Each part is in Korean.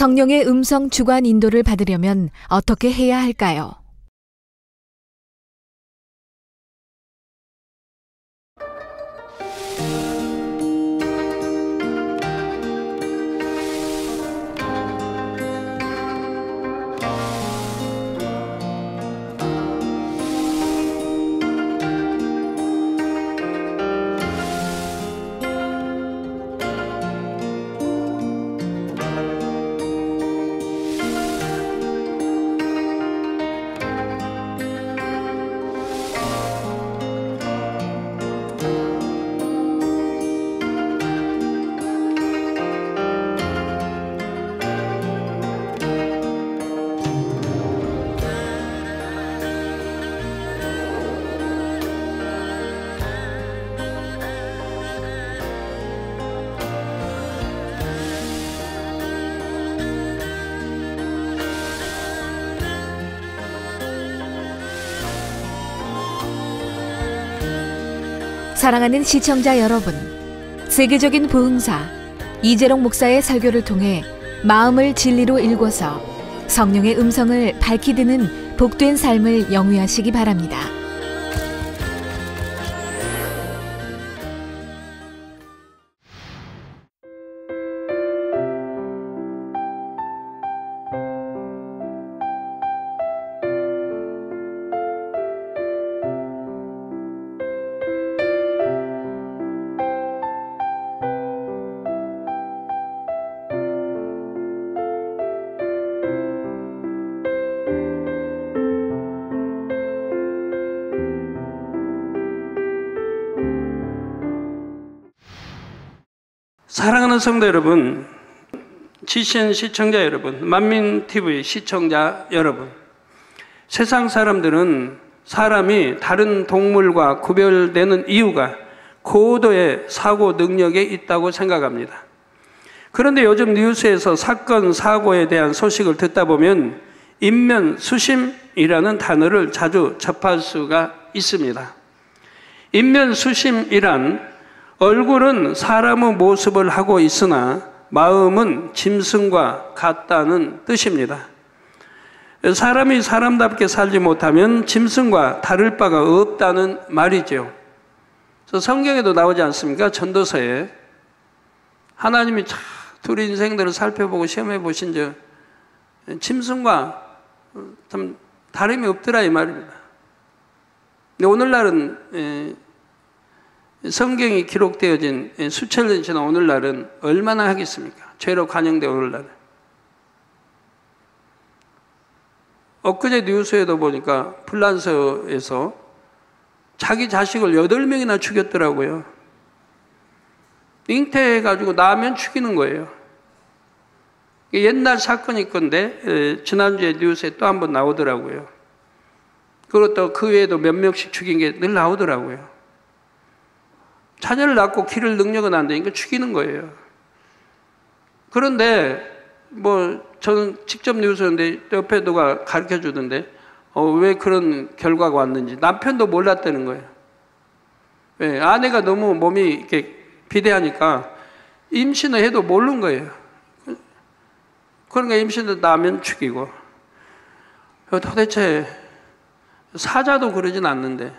성령의 음성 주관 인도를 받으려면 어떻게 해야 할까요? 사랑하는 시청자 여러분, 세계적인 부흥사 이재롱 목사의 설교를 통해 마음을 진리로 일궈서 성령의 음성을 밝히 듣는 복된 삶을 영위하시기 바랍니다. 사랑하는 성도 여러분, GCN 시청자 여러분, 만민TV 시청자 여러분, 세상 사람들은 사람이 다른 동물과 구별되는 이유가 고도의 사고 능력에 있다고 생각합니다. 그런데 요즘 뉴스에서 사건, 사고에 대한 소식을 듣다 보면 인면수심이라는 단어를 자주 접할 수가 있습니다. 인면수심이란 얼굴은 사람의 모습을 하고 있으나 마음은 짐승과 같다는 뜻입니다. 사람이 사람답게 살지 못하면 짐승과 다를 바가 없다는 말이죠. 성경에도 나오지 않습니까? 전도서에 하나님이 둘 인생들을 살펴보고 시험해 보신 적 짐승과 참 다름이 없더라 이 말입니다. 근데 오늘날은 성경이 기록되어진 수천 년 지난 오늘날은 얼마나 하겠습니까? 죄로 관영된 오늘날은. 엊그제 뉴스에도 보니까 프랑스에서 자기 자식을 8명이나 죽였더라고요. 잉태해가지고 낳으면 죽이는 거예요. 옛날 사건일 건데 지난주에 뉴스에 또 한 번 나오더라고요. 그리고 또 그 외에도 몇 명씩 죽인 게 늘 나오더라고요. 자녀를 낳고 기를 능력은 안 되니까 죽이는 거예요. 그런데 저는 직접 뉴스였는데 옆에 누가 가르쳐 주던데 왜 그런 결과가 왔는지 남편도 몰랐다는 거예요. 왜? 아내가 너무 몸이 이렇게 비대하니까 임신을 해도 모르는 거예요. 그러니까 임신을 낳으면 죽이고. 도대체 사자도 그러진 않는데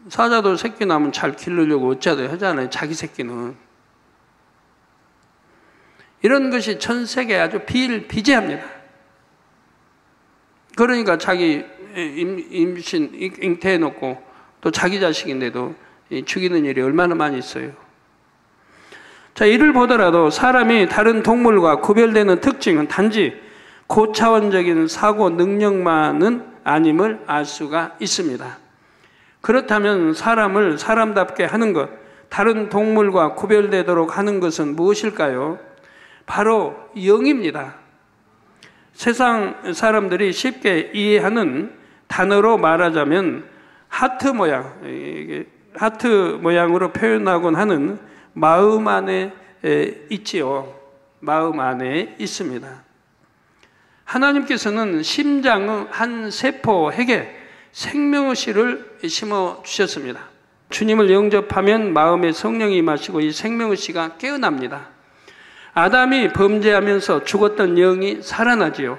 사자도 새끼 낳으면 잘 기르려고 어쩌다 하잖아요. 자기 새끼는. 이런 것이 전 세계에 아주 비일비재합니다. 그러니까 자기 임신, 잉태해놓고 또 자기 자식인데도 죽이는 일이 얼마나 많이 있어요. 자, 이를 보더라도 사람이 다른 동물과 구별되는 특징은 단지 고차원적인 사고 능력만은 아님을 알 수가 있습니다. 그렇다면 사람을 사람답게 하는 것, 다른 동물과 구별되도록 하는 것은 무엇일까요? 바로 영입니다. 세상 사람들이 쉽게 이해하는 단어로 말하자면 하트 모양으로 표현하곤 하는 마음 안에 있지요. 마음 안에 있습니다. 하나님께서는 심장의 한 세포에게 생명의 씨를 심어주셨습니다. 주님을 영접하면 마음에 성령이 임하시고 이 생명의 씨가 깨어납니다. 아담이 범죄하면서 죽었던 영이 살아나지요.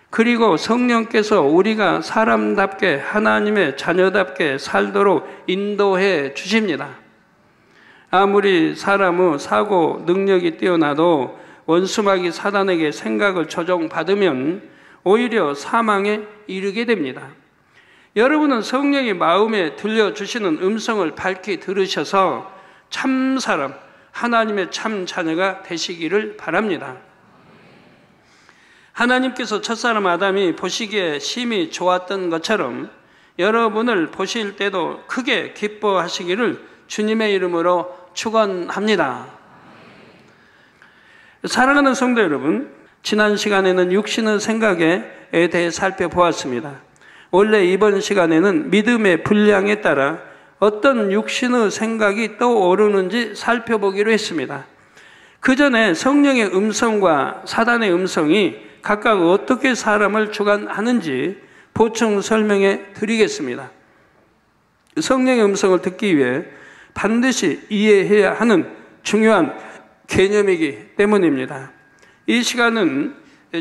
그리고 성령께서 우리가 사람답게 하나님의 자녀답게 살도록 인도해 주십니다. 아무리 사람의 사고 능력이 뛰어나도 원수마귀 사단에게 생각을 조종받으면 오히려 사망에 이르게 됩니다. 여러분은 성령이 마음에 들려주시는 음성을 밝히 들으셔서 참 사람, 하나님의 참 자녀가 되시기를 바랍니다. 하나님께서 첫사람 아담이 보시기에 심히 좋았던 것처럼 여러분을 보실 때도 크게 기뻐하시기를 주님의 이름으로 축원합니다. 사랑하는 성도 여러분, 지난 시간에는 육신의 생각에 대해 살펴보았습니다. 원래 이번 시간에는 믿음의 분량에 따라 어떤 육신의 생각이 떠오르는지 살펴보기로 했습니다. 그 전에 성령의 음성과 사단의 음성이 각각 어떻게 사람을 주관하는지 보충 설명해 드리겠습니다. 성령의 음성을 듣기 위해 반드시 이해해야 하는 중요한 개념이기 때문입니다. 이 시간은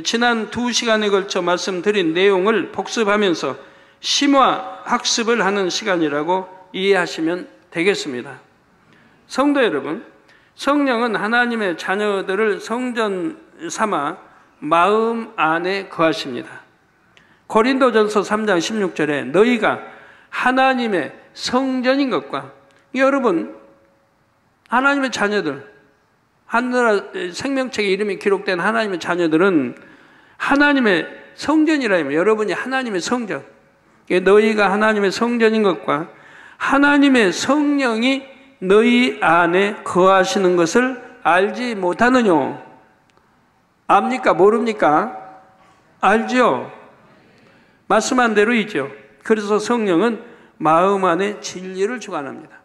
지난 2시간에 걸쳐 말씀드린 내용을 복습하면서 심화 학습을 하는 시간이라고 이해하시면 되겠습니다. 성도 여러분, 성령은 하나님의 자녀들을 성전 삼아 마음 안에 거하십니다. 고린도전서 3장 16절에 너희가 하나님의 성전인 것과, 여러분 하나님의 자녀들, 하늘나라 생명책에 이름이 기록된 하나님의 자녀들은 하나님의 성전이라면 여러분이 하나님의 성전, 너희가 하나님의 성전인 것과 하나님의 성령이 너희 안에 거하시는 것을 알지 못하느뇨. 압니까? 모릅니까? 알죠? 말씀한 대로이죠. 그래서 성령은 마음 안에 진리를 주관합니다.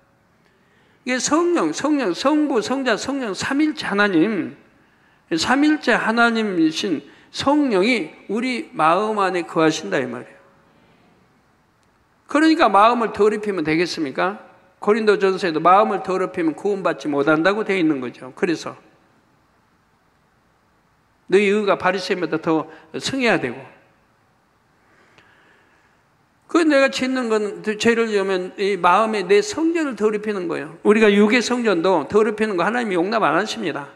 이게 성령, 성부, 성자, 성령 삼일체 하나님, 삼일체 하나님이신 성령이 우리 마음 안에 거하신다 이 말이에요. 그러니까 마음을 더럽히면 되겠습니까? 고린도전서에도 마음을 더럽히면 구원받지 못한다고 되어 있는 거죠. 그래서 너희 의가 바리새인보다 더 승해야 되고, 그 내가 짓는 건 죄를 지으면 이 마음에 내 성전을 더럽히는 거예요. 우리가 육의 성전도 더럽히는 거 하나님이 용납 안 하십니다.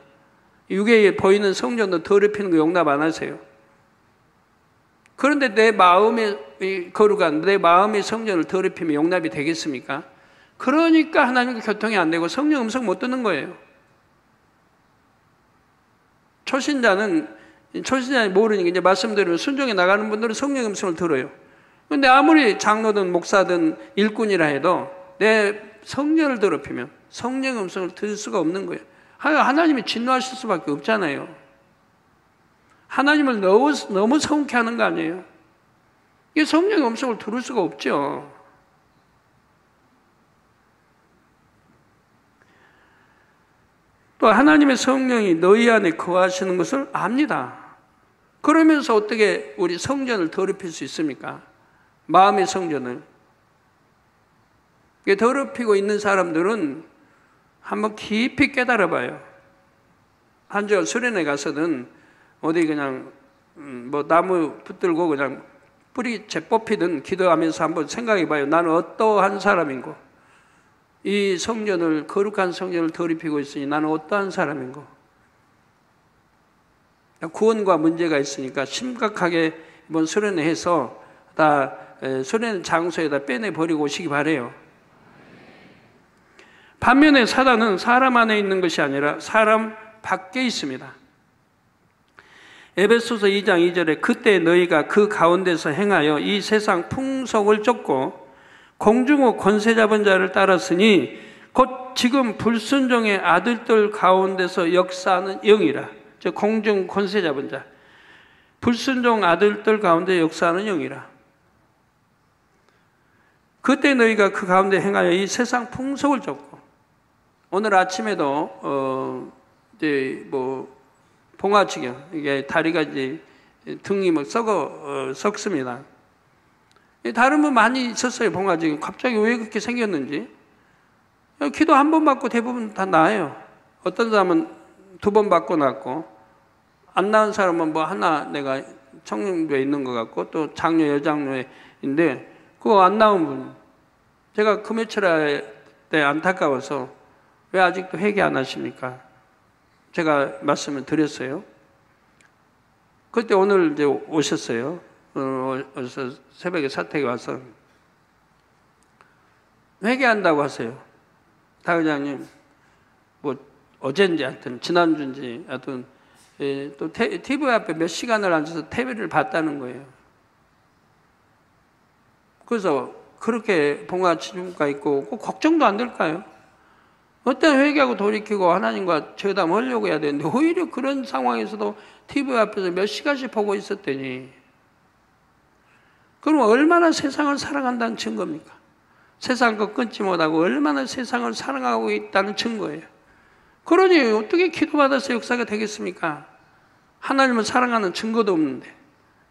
육에 보이는 성전도 더럽히는 거 용납 안 하세요. 그런데 내 마음의 거룩한 내 마음의 성전을 더럽히면 용납이 되겠습니까? 그러니까 하나님과 교통이 안 되고 성령 음성 못 듣는 거예요. 초신자는 모르니까 이제 말씀드리면 순종해 나가는 분들은 성령 음성을 들어요. 근데 아무리 장로든 목사든 일꾼이라 해도 내 성전을 더럽히면 성령 음성을 들을 수가 없는 거예요. 하나님이 진노하실 수밖에 없잖아요. 하나님을 너무 성케 하는 거 아니에요? 이게 성령의 음성을 들을 수가 없죠. 또 하나님의 성령이 너희 안에 거하시는 것을 압니다. 그러면서 어떻게 우리 성전을 더럽힐 수 있습니까? 마음의 성전을. 더럽히고 있는 사람들은 한번 깊이 깨달아 봐요. 한절 수련회 가서든 어디 그냥 뭐 나무 붙들고 그냥 뿌리채 뽑히든 기도하면서 한번 생각해 봐요. 나는 어떠한 사람인고, 이 성전을, 거룩한 성전을 더럽히고 있으니 나는 어떠한 사람인고. 구원과 문제가 있으니까 심각하게 이번 수련회 해서 다 수련 장소에다 빼내버리고 오시기 바래요. 반면에 사단은 사람 안에 있는 것이 아니라 사람 밖에 있습니다. 에베소서 2장 2절에 그때 너희가 그 가운데서 행하여 이 세상 풍속을 쫓고 공중의 권세 잡은 자를 따랐으니 곧 지금 불순종의 아들들 가운데서 역사하는 영이라. 즉 공중 권세 잡은 자, 불순종 아들들 가운데 역사하는 영이라. 그때 너희가 그 가운데 행하여 이 세상 풍속을 쫓고, 오늘 아침에도 이제 뭐 봉화지경, 이게 다리가 이제 등이 뭐 썩습니다. 다른 분 많이 있었어요. 봉화지경 갑자기 왜 그렇게 생겼는지. 기도 한 번 받고 대부분 다 나아요. 어떤 사람은 2번 바꿔놨고, 안 낳은 사람은 뭐 하나 내가 청년부에 있는 것 같고, 또 장녀, 여장녀인데, 그거 안 낳은 분. 제가 그 며칠 때 안타까워서 왜 아직도 회개 안 하십니까? 제가 말씀을 드렸어요. 그때 오늘 이제 오셨어요. 어서 새벽에 사택에 와서 회개한다고 하세요. 다 회장님, 뭐 어젠지 하여튼 지난주인지 하여튼 또 TV 앞에 몇 시간을 앉아서 TV를 봤다는 거예요. 그래서 그렇게 봉화치중가 있고 걱정도 안 될까요? 어떤 회개하고 돌이키고 하나님과 저담하려고 해야 되는데 오히려 그런 상황에서도 TV 앞에서 몇 시간씩 보고 있었더니 그럼 얼마나 세상을 사랑한다는 증거입니까? 세상 것 끊지 못하고 얼마나 세상을 사랑하고 있다는 증거예요. 그러니 어떻게 기도받아서 역사가 되겠습니까? 하나님을 사랑하는 증거도 없는데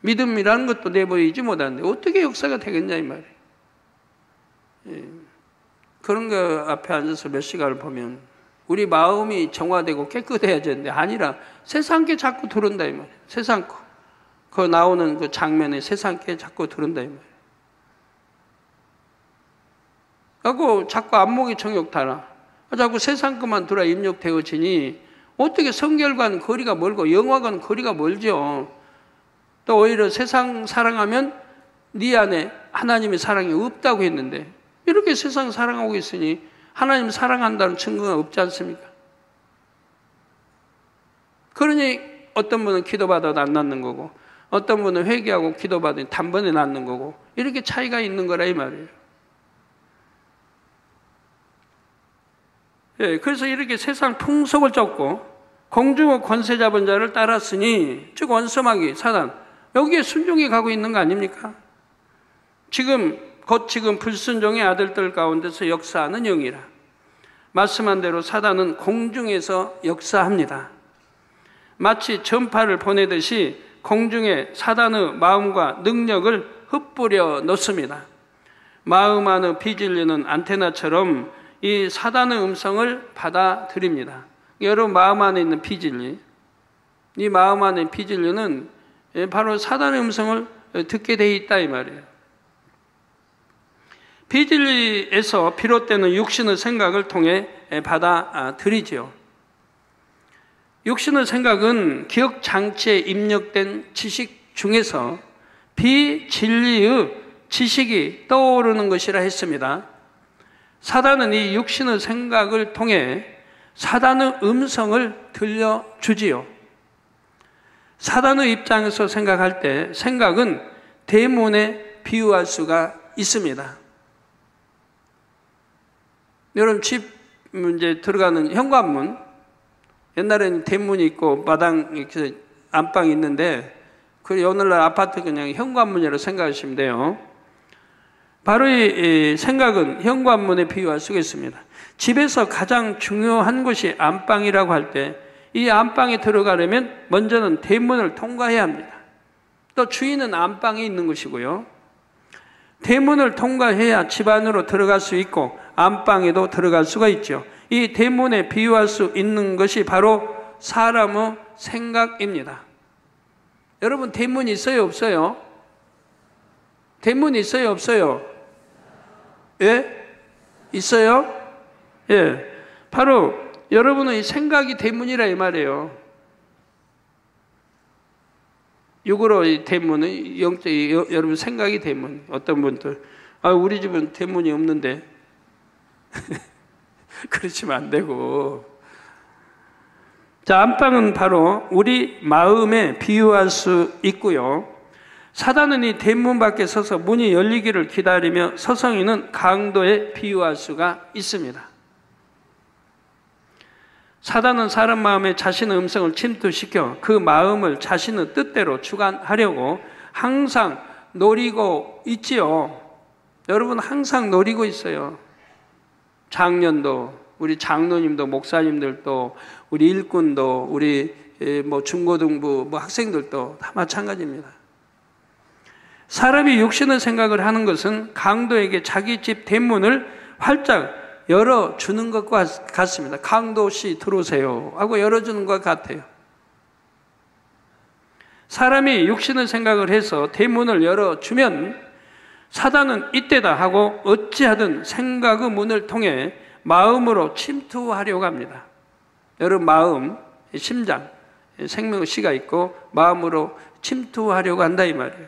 믿음이라는 것도 내보이지 못하는데 어떻게 역사가 되겠냐 이 말이에요. 예. 그런 거 앞에 앉아서 몇 시간을 보면 우리 마음이 정화되고 깨끗해야 되는데 아니라 세상께 자꾸 들은다 이 말이에요. 세상 거. 그 나오는 그 장면에 세상께 자꾸 들은다 이 말이에요. 그리고 자꾸 안목이 정욕타라. 자꾸 세상 것만 들어 입력되어지니 어떻게 성결과는 거리가 멀고 영화과는 거리가 멀죠. 또 오히려 세상 사랑하면 네 안에 하나님의 사랑이 없다고 했는데 이렇게 세상 사랑하고 있으니 하나님 사랑한다는 증거가 없지 않습니까? 그러니 어떤 분은 기도받아도 안 낫는 거고 어떤 분은 회개하고 기도받으니 단번에 낫는 거고 이렇게 차이가 있는 거라 이 말이에요. 예, 그래서 이렇게 세상 풍속을 쫓고 공중의 권세 잡은 자를 따랐으니 즉 원수마귀 사단 여기에 순종해 가고 있는 거 아닙니까? 지금 불순종의 아들들 가운데서 역사하는 영이라. 말씀한 대로 사단은 공중에서 역사합니다. 마치 전파를 보내듯이 공중에 사단의 마음과 능력을 흩뿌려 놓습니다. 마음 안의 비진리는 안테나처럼 이 사단의 음성을 받아들입니다. 여러분 마음 안에 있는 비진리, 이 마음 안에 있는 비진리는 바로 사단의 음성을 듣게 돼 있다 이 말이에요. 비진리에서 비롯되는 육신의 생각을 통해 받아들이지요. 육신의 생각은 기억 장치에 입력된 지식 중에서 비진리의 지식이 떠오르는 것이라 했습니다. 사단은 이 육신의 생각을 통해 사단의 음성을 들려주지요. 사단의 입장에서 생각할 때 생각은 대문에 비유할 수가 있습니다. 여러분 집 이제 들어가는 현관문, 옛날에는 대문이 있고 마당 이렇게 안방이 있는데 그 오늘날 아파트 그냥 현관문이라고 생각하시면 돼요. 바로 이 생각은 현관문에 비유할 수가 있습니다. 집에서 가장 중요한 곳이 안방이라고 할 때 이 안방에 들어가려면 먼저는 대문을 통과해야 합니다. 또 주인은 안방에 있는 것이고요. 대문을 통과해야 집 안으로 들어갈 수 있고 안방에도 들어갈 수가 있죠. 이 대문에 비유할 수 있는 것이 바로 사람의 생각입니다. 여러분 대문이 있어요 없어요? 대문이 있어요 없어요? 예? 있어요? 예. 바로 여러분의 생각이 대문이라 이 말이에요. 육으로 이 대문은 영적 여러분 생각이 대문. 어떤 분들 우리 집은 대문이 없는데 그러시면 안 되고. 자, 안방은 바로 우리 마음에 비유할 수 있고요. 사단은 이 대문 밖에 서서 문이 열리기를 기다리며 서성이는 강도에 비유할 수가 있습니다. 사단은 사람 마음에 자신의 음성을 침투시켜 그 마음을 자신의 뜻대로 주관하려고 항상 노리고 있지요. 여러분 항상 노리고 있어요. 장년도, 우리 장로님도, 목사님들도, 우리 일꾼도, 우리 중고등부 학생들도 다 마찬가지입니다. 사람이 육신의 생각을 하는 것은 강도에게 자기 집 대문을 활짝 열어주는 것과 같습니다. 강도 씨 들어오세요 하고 열어주는 것 같아요. 사람이 육신의 생각을 해서 대문을 열어주면 사단은 이때다 하고 어찌하든 생각의 문을 통해 마음으로 침투하려고 합니다. 여러분 마음, 심장, 생명의 씨가 있고 마음으로 침투하려고 한다 이 말이에요.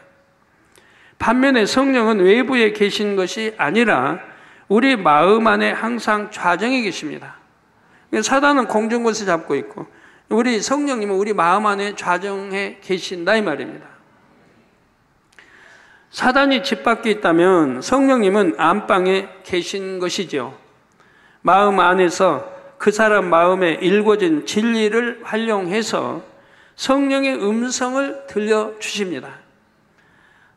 반면에 성령은 외부에 계신 것이 아니라 우리 마음 안에 항상 좌정해 계십니다. 사단은 공중 곳에 잡고 있고 우리 성령님은 우리 마음 안에 좌정해 계신다 이 말입니다. 사단이 집 밖에 있다면 성령님은 안방에 계신 것이죠. 마음 안에서 그 사람 마음에 일궈진 진리를 활용해서 성령의 음성을 들려주십니다.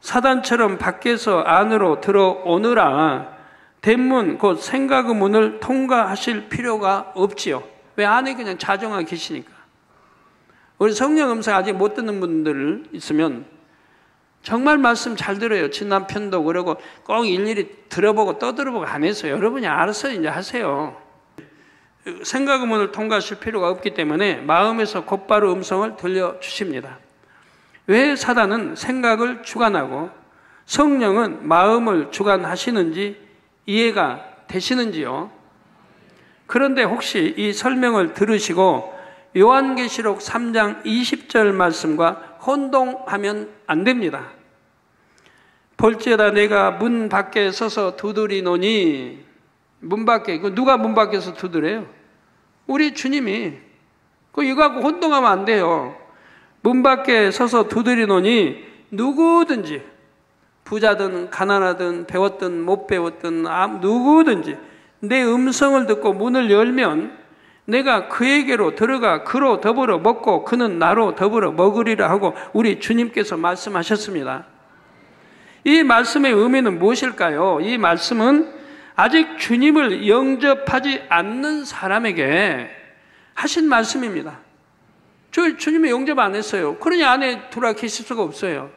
사단처럼 밖에서 안으로 들어오느라 대문 곧 생각의 문을 통과하실 필요가 없지요. 왜? 안에 그냥 자정하게 계시니까. 우리 성령 음성 아직 못 듣는 분들 있으면 정말 말씀 잘 들어요. 친남편도 그러고 꼭 일일이 들어보고 떠들어보고 안 해서 여러분이 알아서 이제 하세요. 생각의 문을 통과하실 필요가 없기 때문에 마음에서 곧바로 음성을 들려주십니다. 왜 사단은 생각을 주관하고 성령은 마음을 주관하시는지 이해가 되시는지요? 그런데 혹시 이 설명을 들으시고 요한계시록 3장 20절 말씀과 혼동하면 안 됩니다. 볼지어다 내가 문 밖에 서서 두드리노니, 문 밖에, 누가 문 밖에서 두드려요? 우리 주님이. 이거 갖고 혼동하면 안 돼요. 문 밖에 서서 두드리노니 누구든지, 부자든 가난하든 배웠든 못 배웠든 누구든지 내 음성을 듣고 문을 열면 내가 그에게로 들어가 그로 더불어 먹고 그는 나로 더불어 먹으리라 하고 우리 주님께서 말씀하셨습니다. 이 말씀의 의미는 무엇일까요? 이 말씀은 아직 주님을 영접하지 않는 사람에게 하신 말씀입니다. 주님이 영접 안 했어요. 그러니 안에 들어와 계실 수가 없어요.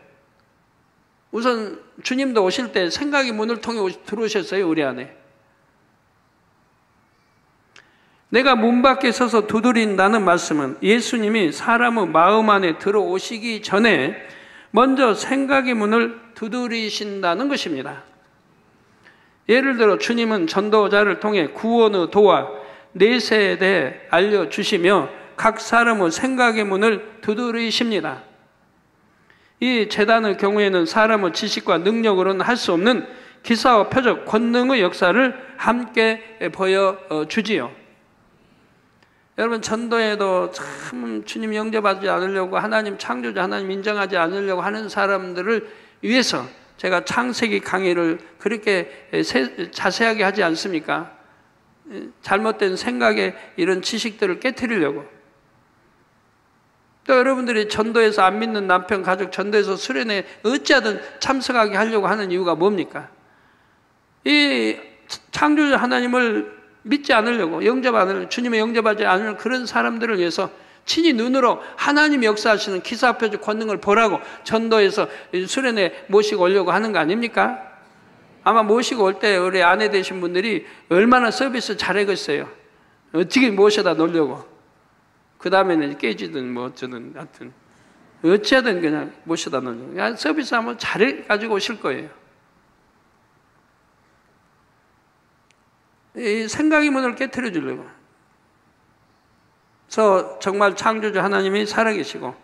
우선 주님도 오실 때 생각의 문을 통해 들어오셨어요. 우리 안에. 내가 문 밖에 서서 두드린다는 말씀은 예수님이 사람의 마음 안에 들어오시기 전에 먼저 생각의 문을 두드리신다는 것입니다. 예를 들어 주님은 전도자를 통해 구원의 도와 내세에 대해 알려주시며 각 사람의 생각의 문을 두드리십니다. 이 제단의 경우에는 사람의 지식과 능력으로는 할 수 없는 기사와 표적, 권능의 역사를 함께 보여주지요. 여러분 전도에도 참 주님 영접하지 않으려고 하나님 창조자 하나님 인정하지 않으려고 하는 사람들을 위해서 제가 창세기 강의를 그렇게 자세하게 하지 않습니까? 잘못된 생각에 이런 지식들을 깨트리려고. 또 여러분들이 전도에서 안 믿는 남편 가족 전도에서 수련회 어찌하든 참석하게 하려고 하는 이유가 뭡니까? 이 창조자 하나님을 믿지 않으려고, 영접 안 하려고, 주님의 영접하지 않는 그런 사람들을 위해서 친히 눈으로 하나님 역사하시는 기사표적 권능을 보라고 전도에서 수련회 모시고 오려고 하는 거 아닙니까? 아마 모시고 올 때 우리 아내 되신 분들이 얼마나 서비스 잘하겠어요. 어떻게 모셔다 놓으려고. 그 다음에는 깨지든 뭐 어쩌든 하여튼 어찌하든 그냥 모셔다 놓으려고. 그냥 서비스 한번 잘해가지고 오실 거예요. 이 생각의 문을 깨트려 주려고. 그래서 정말 창조주 하나님이 살아계시고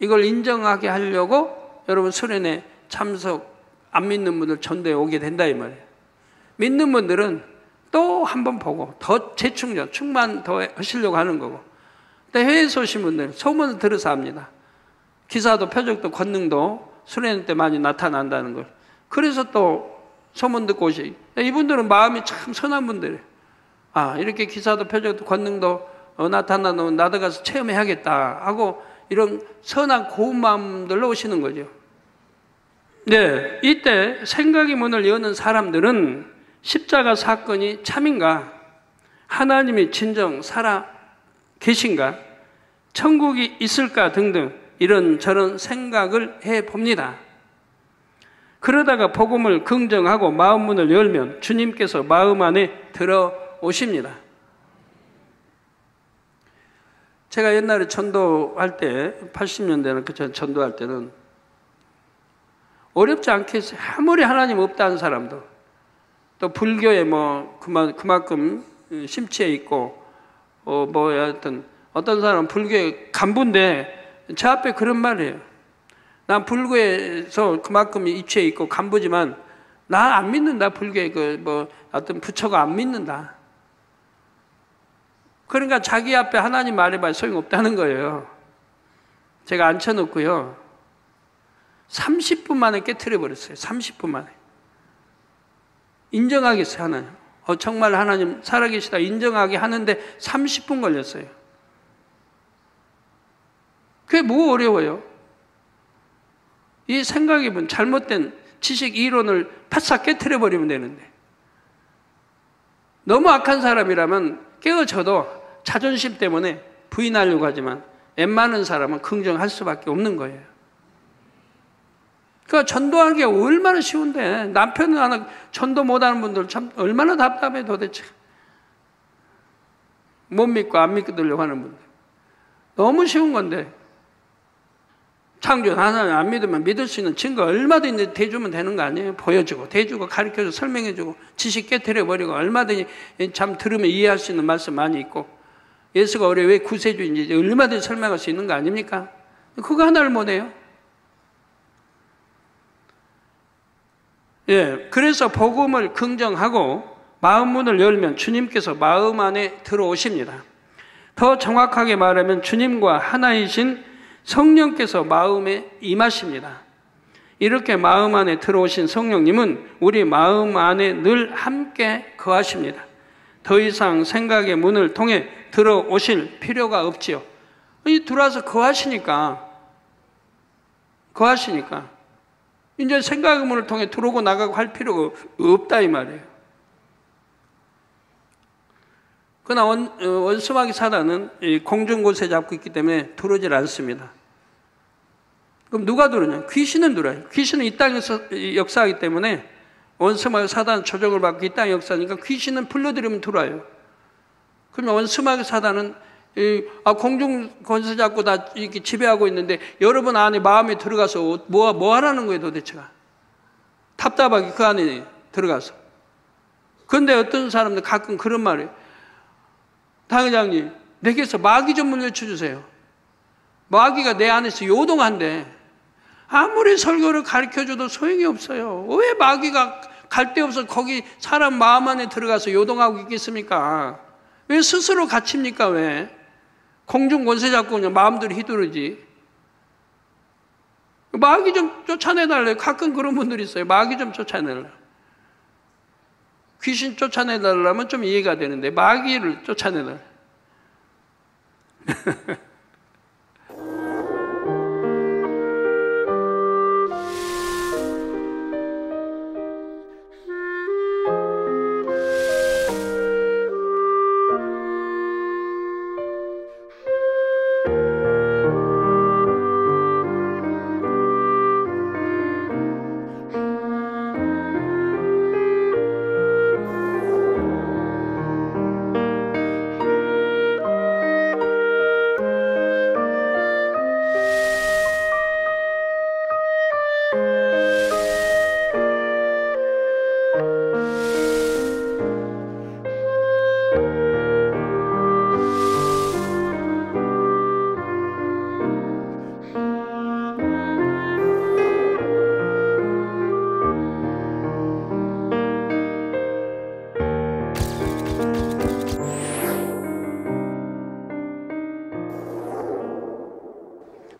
이걸 인정하게 하려고 여러분 수련회 참석 안 믿는 분들 전도에 오게 된다 이 말이에요. 믿는 분들은 또 한 번 보고 더 재충전, 충만 더 하시려고 하는 거고. 근데 해외에서 오신 분들 소문을 들어서 합니다. 기사도 표적도 권능도 수련회 때 많이 나타난다는 걸. 그래서 또 소문 듣고 오시. 이분들은 마음이 참 선한 분들이에요. 아, 이렇게 기사도 표적도 권능도 나타나면 나도 가서 체험해야겠다 하고 이런 선한 고운 마음들로 오시는 거죠. 네, 이때 생각의 문을 여는 사람들은 십자가 사건이 참인가? 하나님이 진정 살아 계신가? 천국이 있을까? 등등 이런저런 생각을 해봅니다. 그러다가 복음을 긍정하고 마음 문을 열면 주님께서 마음 안에 들어오십니다. 제가 옛날에 전도할 때 80년대는 그 전도할 때는 어렵지 않게 했어요. 아무리 하나님 없다는 사람도 또 불교에 뭐 그만큼 심취해 있고 하여튼 어떤 사람은 불교에 간부인데 제 앞에 그런 말이에요. 난 불교에서 그만큼 입취해 있고 간부지만 나 안 믿는다. 불교에 어떤 부처가 안 믿는다. 그러니까 자기 앞에 하나님 말해봐야 소용없다는 거예요. 제가 앉혀놓고요. 30분 만에 깨트려 버렸어요. 30분 만에. 인정하겠어요, 하나님. 정말 하나님 살아계시다 인정하게 하는데 30분 걸렸어요. 그게 뭐 어려워요? 이 생각이 잘못된 지식 이론을 바싹 깨트려 버리면 되는데 너무 악한 사람이라면 깨어져도 자존심 때문에 부인하려고 하지만 웬만한 사람은 긍정할 수밖에 없는 거예요. 그러니까 전도하기가 얼마나 쉬운데 남편은 하나 전도 못하는 분들 참 얼마나 답답해 도대체. 못 믿고 안 믿으려고 하는 분들 너무 쉬운 건데 창조주 하나님 안 믿으면 믿을 수 있는 증거 얼마든지 대주면 되는 거 아니에요? 보여주고 대주고 가르쳐주고 설명해주고 지식 깨트려버리고 얼마든지 참 들으면 이해할 수 있는 말씀 많이 있고 예수가 왜 구세주인지 얼마든지 설명할 수 있는 거 아닙니까? 그거 하나를 못해요. 예, 그래서 복음을 긍정하고 마음 문을 열면 주님께서 마음 안에 들어오십니다. 더 정확하게 말하면 주님과 하나이신 성령께서 마음에 임하십니다. 이렇게 마음 안에 들어오신 성령님은 우리 마음 안에 늘 함께 거하십니다. 더 이상 생각의 문을 통해 들어오실 필요가 없지요. 들어와서 거하시니까 이제 생각의 문을 통해 들어오고 나가고 할 필요가 없다 이 말이에요. 그러나 원수마귀 사단은 공중 곳에 잡고 있기 때문에 들어오질 않습니다. 그럼 누가 들어오냐? 귀신은 들어와요. 귀신은 이 땅에서 역사하기 때문에 원수마귀 사단 조정을 받고 이 땅에 역사하니까 귀신은 불러들이면 들어와요. 그러면 원수마귀 사단은 공중 권세 잡고 다 이렇게 지배하고 있는데 여러분 안에 마음에 들어가서 뭐 하라는 거예요 도대체가? 답답하게 그 안에 들어가서. 그런데 어떤 사람들 가끔 그런 말이에요. 당회장님 내게서 마귀 좀 물려쳐 주세요. 마귀가 내 안에서 요동한데 아무리 설교를 가르쳐줘도 소용이 없어요. 왜 마귀가 갈 데 없어 거기 사람 마음 안에 들어가서 요동하고 있겠습니까? 왜 스스로 갇힙니까? 왜? 공중 권세 잡고 그냥 마음대로 휘두르지. 마귀 좀 쫓아내달래요. 가끔 그런 분들이 있어요. 마귀 좀 쫓아내달래요. 귀신 쫓아내달라면 좀 이해가 되는데 마귀를 쫓아내달래요.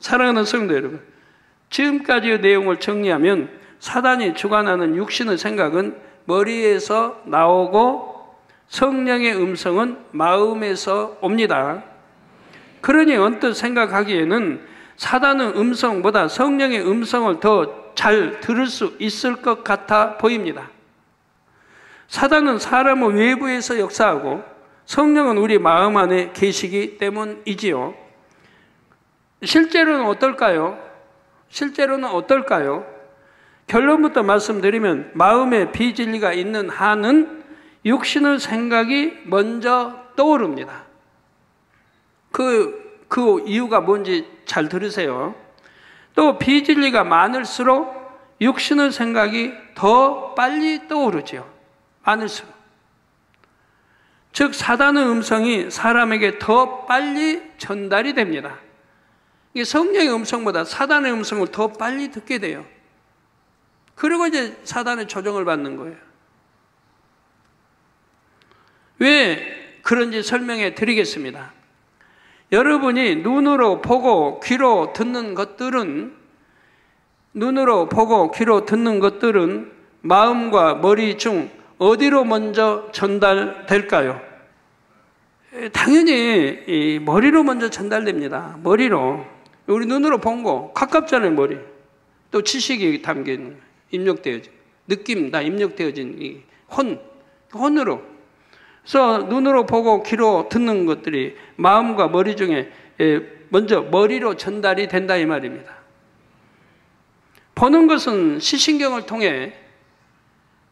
사랑하는 성도 여러분, 지금까지의 내용을 정리하면 사단이 주관하는 육신의 생각은 머리에서 나오고 성령의 음성은 마음에서 옵니다. 그러니 언뜻 생각하기에는 사단의 음성보다 성령의 음성을 더 잘 들을 수 있을 것 같아 보입니다. 사단은 사람의 외부에서 역사하고 성령은 우리 마음 안에 계시기 때문이지요. 실제로는 어떨까요? 결론부터 말씀드리면 마음에 비진리가 있는 한은 육신의 생각이 먼저 떠오릅니다. 그 이유가 뭔지 잘 들으세요. 또 비진리가 많을수록 육신의 생각이 더 빨리 떠오르죠. 많을수록. 즉 사단의 음성이 사람에게 더 빨리 전달이 됩니다. 이게 성령의 음성보다 사단의 음성을 더 빨리 듣게 돼요. 그리고 이제 사단의 조정을 받는 거예요. 왜 그런지 설명해 드리겠습니다. 여러분이 눈으로 보고 귀로 듣는 것들은 마음과 머리 중 어디로 먼저 전달될까요? 당연히 이 머리로 먼저 전달됩니다. 머리로. 우리 눈으로 본 거 가깝잖아요. 머리. 또 지식이 담긴 입력되어진 느낌 다 입력되어진 이 혼으로. 그래서 눈으로 보고 귀로 듣는 것들이 마음과 머리 중에 먼저 머리로 전달이 된다 이 말입니다. 보는 것은 시신경을 통해,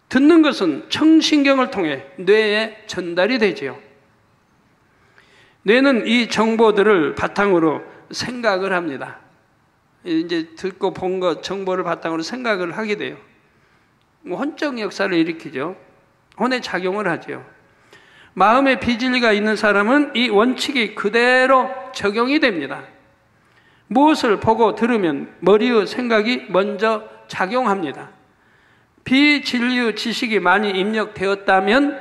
듣는 것은 청신경을 통해 뇌에 전달이 되지요. 뇌는 이 정보들을 바탕으로 생각을 합니다. 이제 듣고 본 것 정보를 바탕으로 생각을 하게 돼요. 혼적 역사를 일으키죠. 혼의 작용을 하죠. 마음에 비진리가 있는 사람은 이 원칙이 그대로 적용이 됩니다. 무엇을 보고 들으면 머리의 생각이 먼저 작용합니다. 비진리의 지식이 많이 입력되었다면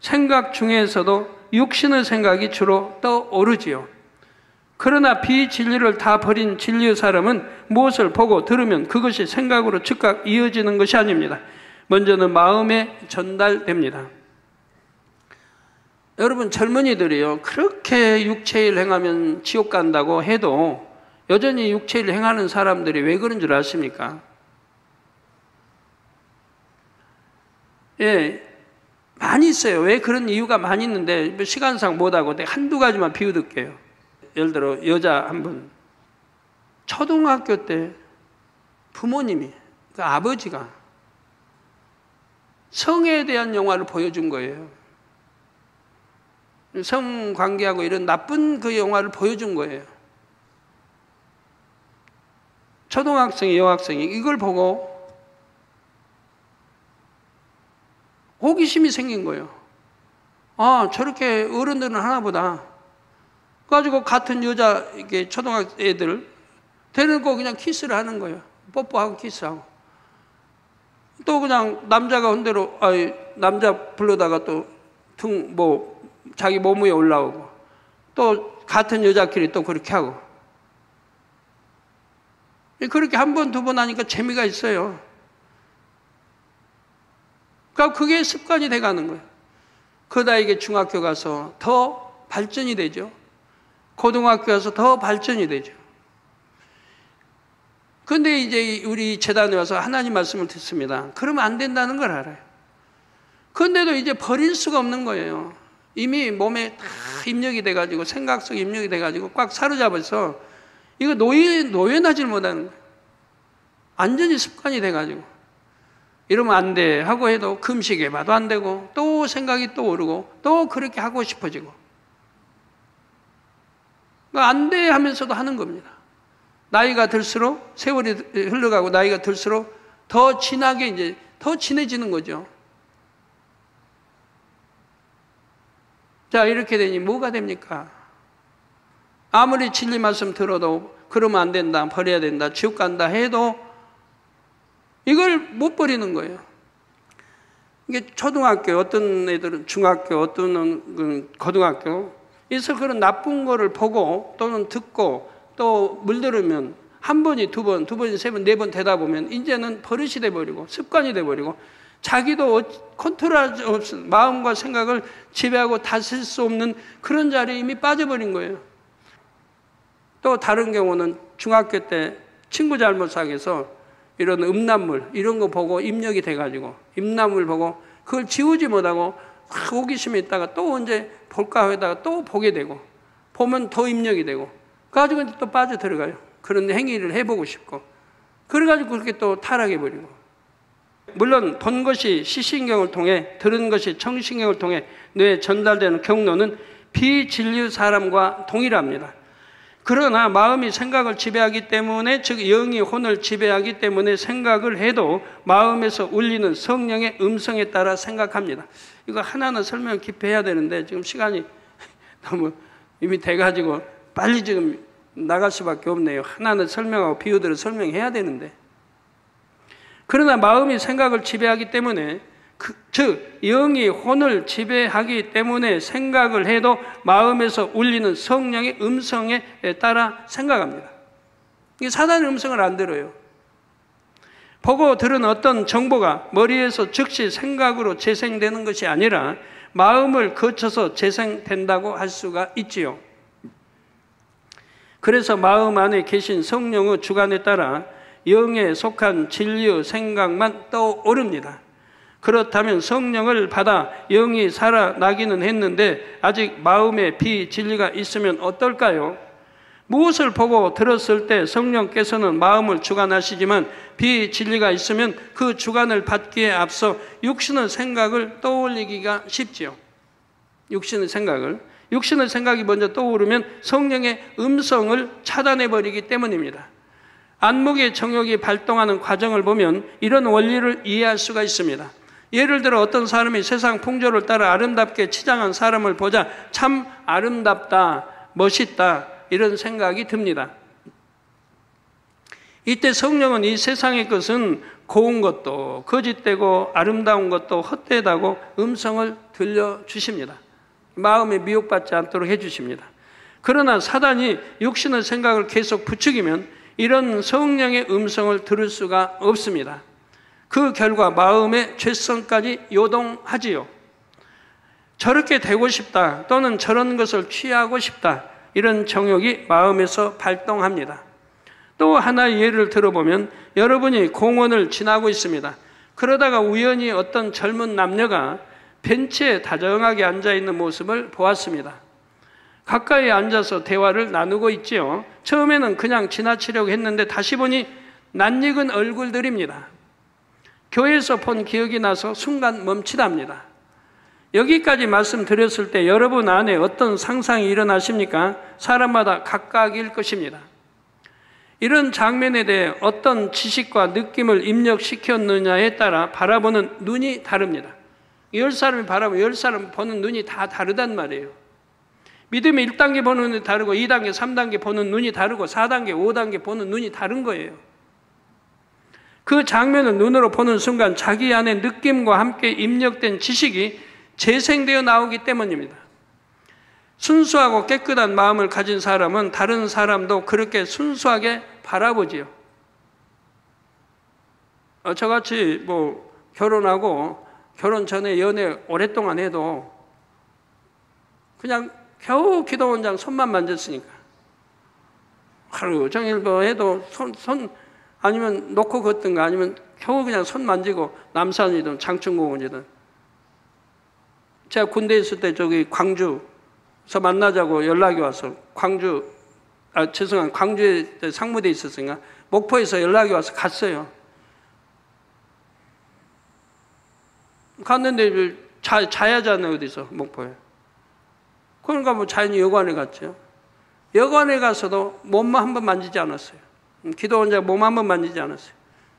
생각 중에서도 육신의 생각이 주로 떠오르지요. 그러나 비진리를 다 버린 진리의 사람은 무엇을 보고 들으면 그것이 생각으로 즉각 이어지는 것이 아닙니다. 먼저는 마음에 전달됩니다. 여러분 젊은이들이요, 그렇게 육체일 행하면 지옥 간다고 해도 여전히 육체일 행하는 사람들이 왜 그런 줄 아십니까? 예, 많이 있어요. 왜 그런 이유가 많이 있는데 시간상 못하고 내가 한두 가지만 비워둘게요. 예를 들어 여자 한 분, 초등학교 때 부모님이, 그러니까 아버지가 성에 대한 영화를 보여준 거예요. 성관계하고 이런 나쁜 그 영화를 보여준 거예요. 초등학생이, 여학생이 이걸 보고 호기심이 생긴 거예요. 아, 저렇게 어른들은 하나보다. 그래가지고 같은 여자, 이게 초등학생 애들 데리고 그냥 키스를 하는 거예요. 뽀뽀하고 키스하고. 또 그냥 남자가 혼대로, 남자 불러다가 또 자기 몸 위에 올라오고. 또 같은 여자끼리 또 그렇게 하고. 그렇게 한 번, 두 번 하니까 재미가 있어요. 그러니까 그게 습관이 돼가는 거예요. 그러다 이게 중학교 가서 더 발전이 되죠. 고등학교 가서 더 발전이 되죠. 그런데 이제 우리 재단에 와서 하나님 말씀을 듣습니다. 그러면 안 된다는 걸 알아요. 그런데도 이제 버릴 수가 없는 거예요. 이미 몸에 다 입력이 돼가지고, 생각 속에 입력이 돼가지고 꽉 사로잡아서 이거 노연하지 못하는 거예요. 완전히 습관이 돼가지고. 이러면 안 돼 하고 해도 금식해봐도 안 되고, 또 생각이 또 오르고, 또 그렇게 하고 싶어지고. 안 돼 하면서도 하는 겁니다. 나이가 들수록, 세월이 흘러가고 나이가 들수록 더 진하게 이제 더 진해지는 거죠. 자, 이렇게 되니 뭐가 됩니까? 아무리 진리 말씀 들어도 그러면 안 된다, 버려야 된다, 지옥 간다 해도 이걸 못 버리는 거예요. 이게 초등학교, 어떤 애들은 중학교, 어떤 고등학교, 그래서 그런 나쁜 거를 보고 또는 듣고 또 물들으면 한 번이 두 번, 두 번이 세 번, 네 번 되다 보면 이제는 버릇이 돼버리고 습관이 돼버리고 자기도 컨트롤할 수 없는 마음과 생각을 지배하고 다스릴 수 없는 그런 자리에 이미 빠져버린 거예요. 또 다른 경우는 중학교 때 친구 잘못 사귀어서 이런 음란물 이런 거 보고 입력이 돼가지고 음란물 보고 그걸 지우지 못하고 호기심이 있다가 또 언제 볼까 하다가 또 보게 되고 보면 더 입력이 되고 가지고 또 빠져 들어가요. 그런 행위를 해보고 싶고 그래가지고 그렇게 또 타락해버리고. 물론 본 것이 시신경을 통해, 들은 것이 청신경을 통해 뇌에 전달되는 경로는 비진리 사람과 동일합니다. 그러나 마음이 생각을 지배하기 때문에, 즉 영이 혼을 지배하기 때문에 생각을 해도 마음에서 울리는 성령의 음성에 따라 생각합니다. 이거 하나하나 설명 깊이 해야 되는데 지금 시간이 너무 이미 돼가지고 빨리 지금 나갈 수밖에 없네요. 하나하나 설명하고 비유들을 설명해야 되는데. 그러나 마음이 생각을 지배하기 때문에, 즉 영이 혼을 지배하기 때문에 생각을 해도 마음에서 울리는 성령의 음성에 따라 생각합니다. 이게 사단의 음성을 안 들어요. 보고 들은 어떤 정보가 머리에서 즉시 생각으로 재생되는 것이 아니라 마음을 거쳐서 재생된다고 할 수가 있지요. 그래서 마음 안에 계신 성령의 주관에 따라 영에 속한 진리의 생각만 떠오릅니다. 그렇다면 성령을 받아 영이 살아나기는 했는데 아직 마음에 비진리가 있으면 어떨까요? 무엇을 보고 들었을 때 성령께서는 마음을 주관하시지만 비진리가 있으면 그 주관을 받기에 앞서 육신의 생각을 떠올리기가 쉽지요. 육신의 생각이 먼저 떠오르면 성령의 음성을 차단해버리기 때문입니다. 안목의 정욕이 발동하는 과정을 보면 이런 원리를 이해할 수가 있습니다. 예를 들어 어떤 사람이 세상 풍조를 따라 아름답게 치장한 사람을 보자 참 아름답다, 멋있다 이런 생각이 듭니다. 이때 성령은 이 세상의 것은 고운 것도 거짓되고 아름다운 것도 헛되다고 음성을 들려주십니다. 마음에 미혹받지 않도록 해주십니다. 그러나 사단이 육신의 생각을 계속 부추기면 이런 성령의 음성을 들을 수가 없습니다. 그 결과 마음의 죄성까지 요동하지요. 저렇게 되고 싶다 또는 저런 것을 취하고 싶다 이런 정욕이 마음에서 발동합니다. 또 하나의 예를 들어보면 여러분이 공원을 지나고 있습니다. 그러다가 우연히 어떤 젊은 남녀가 벤치에 다정하게 앉아있는 모습을 보았습니다. 가까이 앉아서 대화를 나누고 있지요. 처음에는 그냥 지나치려고 했는데 다시 보니 낯익은 얼굴들입니다. 교회에서 본 기억이 나서 순간 멈칫합니다. 여기까지 말씀드렸을 때 여러분 안에 어떤 상상이 일어나십니까? 사람마다 각각일 것입니다. 이런 장면에 대해 어떤 지식과 느낌을 입력시켰느냐에 따라 바라보는 눈이 다릅니다. 10사람이 바라보면 10사람 보는 눈이 다 다르단 말이에요. 믿음의 1단계 보는 눈이 다르고 2단계, 3단계 보는 눈이 다르고 4단계, 5단계 보는 눈이 다른 거예요. 그 장면을 눈으로 보는 순간 자기 안에 느낌과 함께 입력된 지식이 재생되어 나오기 때문입니다. 순수하고 깨끗한 마음을 가진 사람은 다른 사람도 그렇게 순수하게 바라보지요. 저같이 결혼하고 결혼 전에 연애 오랫동안 해도 그냥 겨우 기도원장 손만 만졌으니까 하루 종일 해도 손 아니면 놓고 걷든가 아니면 겨우 그냥 손 만지고 남산이든 장충공원이든. 제가 군대에 있을 때 저기 광주에서 만나자고 연락이 와서 광주에 상무대에 있었으니까 목포에서 연락이 와서 갔어요. 갔는데 자야잖아요 어디서 목포에. 그러니까 자연히 여관에 갔죠. 여관에 가서도 몸만 한 번 만지지 않았어요. 기도원자 몸 한 번 만지지 않았어요.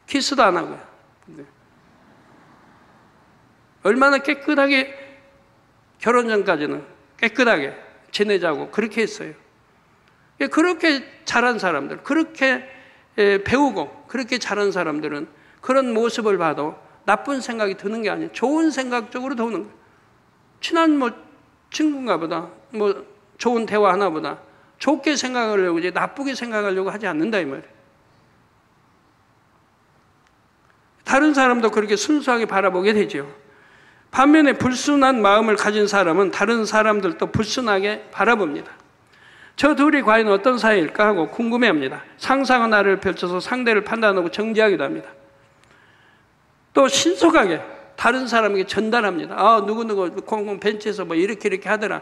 키스도 안 하고요. 얼마나 깨끗하게 결혼 전까지는 깨끗하게 지내자고 그렇게 했어요. 그렇게 자란 사람들, 그렇게 배우고 그렇게 자란 사람들은 그런 모습을 봐도 나쁜 생각이 드는 게 아니에요. 좋은 생각 쪽으로 도는 거예요. 친한 친구인가 보다, 좋은 대화 하나보다 좋게 생각하려고 이제 나쁘게 생각하려고 하지 않는다 이 말이에요. 다른 사람도 그렇게 순수하게 바라보게 되죠. 반면에 불순한 마음을 가진 사람은 다른 사람들도 불순하게 바라봅니다. 저 둘이 과연 어떤 사이일까 하고 궁금해합니다. 상상의 나를 펼쳐서 상대를 판단하고 정지하기도 합니다. 또 신속하게 다른 사람에게 전달합니다. 누구누구 공공 벤치에서 이렇게 하더라.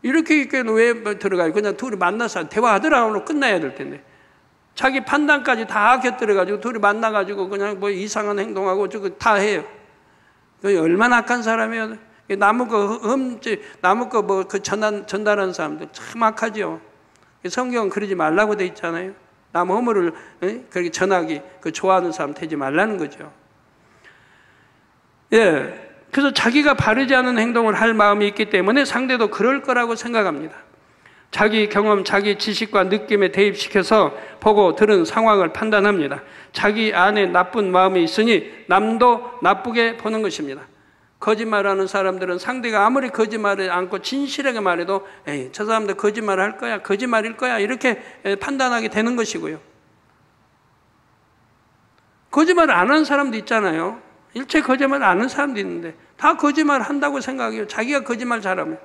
이렇게 왜 들어가요? 그냥 둘이 만나서 대화하더라 하고 끝나야 될 텐데. 자기 판단까지 다 곁들여가지고 둘이 만나가지고 그냥 뭐 이상한 행동하고 저거 다 해요. 그 얼마나 악한 사람이에요. 나무 거 뭐 그 전달하는 사람들 참 악하죠. 성경은 그러지 말라고 돼 있잖아요. 남 허물을 그렇게 전하기, 그 좋아하는 사람 되지 말라는 거죠. 예. 그래서 자기가 바르지 않은 행동을 할 마음이 있기 때문에 상대도 그럴 거라고 생각합니다. 자기 경험, 자기 지식과 느낌에 대입시켜서 보고 들은 상황을 판단합니다. 자기 안에 나쁜 마음이 있으니 남도 나쁘게 보는 것입니다. 거짓말하는 사람들은 상대가 아무리 거짓말을 않고 진실하게 말해도 에이, 저 사람들 거짓말할 거야, 거짓말일 거야 이렇게 판단하게 되는 것이고요. 거짓말을 안 하는 사람도 있잖아요. 일체 거짓말을 안 하는 사람도 있는데 다 거짓말을 한다고 생각해요. 자기가 거짓말 잘하면.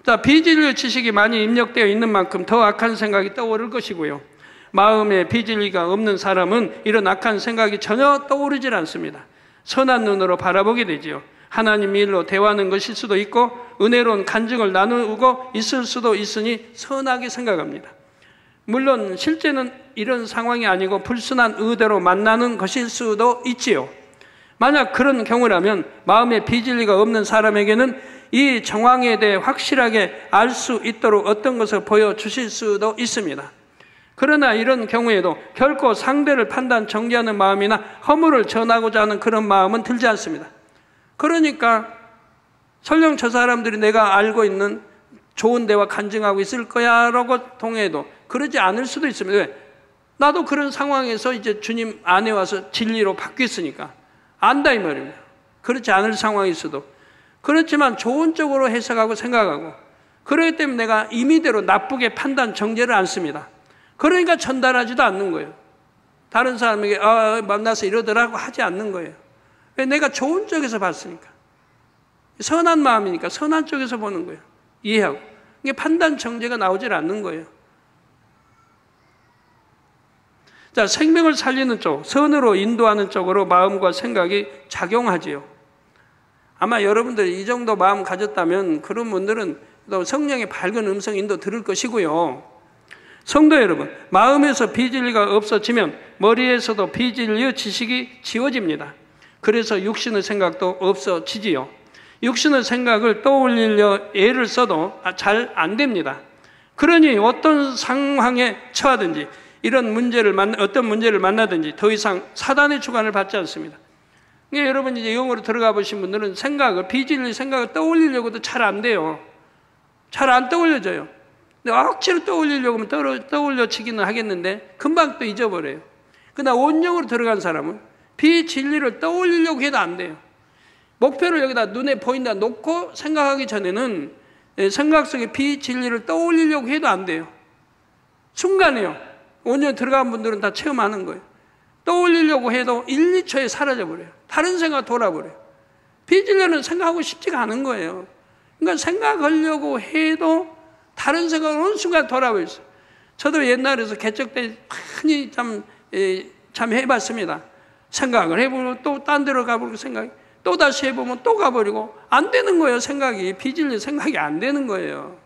자, 비진리 지식이 많이 입력되어 있는 만큼 더 악한 생각이 떠오를 것이고요. 마음에 비진리가 없는 사람은 이런 악한 생각이 전혀 떠오르질 않습니다. 선한 눈으로 바라보게 되지요. 하나님 일로 대화하는 것일 수도 있고 은혜로운 간증을 나누고 있을 수도 있으니 선하게 생각합니다. 물론 실제는 이런 상황이 아니고 불순한 의도로 만나는 것일 수도 있지요. 만약 그런 경우라면 마음에 비진리가 없는 사람에게는 이 정황에 대해 확실하게 알 수 있도록 어떤 것을 보여주실 수도 있습니다. 그러나 이런 경우에도 결코 상대를 판단 정죄하는 마음이나 허물을 전하고자 하는 그런 마음은 들지 않습니다. 그러니까 설령 저 사람들이 내가 알고 있는 좋은 대화 간증하고 있을 거야 라고 동해도 그러지 않을 수도 있습니다. 왜? 나도 그런 상황에서 이제 주님 안에 와서 진리로 바뀌었으니까 안다 이 말입니다. 그렇지 않을 상황일수도. 그렇지만 좋은 쪽으로 해석하고 생각하고 그렇기 때문에 내가 임의대로 나쁘게 판단 정죄를 않습니다. 그러니까 전달하지도 않는 거예요. 다른 사람에게 만나서 이러더라고 하지 않는 거예요. 왜? 내가 좋은 쪽에서 봤으니까. 선한 마음이니까 선한 쪽에서 보는 거예요. 이해하고. 이게 판단 정죄가 나오질 않는 거예요. 자, 생명을 살리는 쪽, 선으로 인도하는 쪽으로 마음과 생각이 작용하지요. 아마 여러분들이 이 정도 마음 가졌다면 그런 분들은 또 성령의 밝은 음성 인도 들을 것이고요. 성도 여러분, 마음에서 비진리가 없어지면 머리에서도 비진리의 지식이 지워집니다. 그래서 육신의 생각도 없어지지요. 육신의 생각을 떠올리려 애를 써도 잘 안 됩니다. 그러니 어떤 상황에 처하든지 어떤 문제를 만나든지 더 이상 사단의 주관을 받지 않습니다. 그러니까 여러분 이제 영으로 들어가 보신 분들은 비진리 생각을 떠올리려고도 잘 안 돼요. 잘 안 떠올려져요. 근데 억지로 떠올리려고 하면 떠올려치기는 하겠는데 금방 또 잊어버려요. 그러나 온영으로 들어간 사람은 비진리를 떠올리려고 해도 안 돼요. 목표를 여기다 눈에 보인다 놓고 생각하기 전에는 생각 속에 비진리를 떠올리려고 해도 안 돼요. 순간에요. 온영 들어간 분들은 다 체험하는 거예요. 떠올리려고 해도 1, 2초에 사라져버려요. 다른 생각 돌아버려요. 비진리는 생각하고 싶지가 않은 거예요. 그러니까 생각하려고 해도 다른 생각을 어느 순간 돌아버렸어요. 저도 옛날에서 개척 때 많이 참 해봤습니다. 생각을 해보고 또 딴 데로 가버리고 또 다시 해보면 또 가버리고 안 되는 거예요. 비진리 생각이 안 되는 거예요.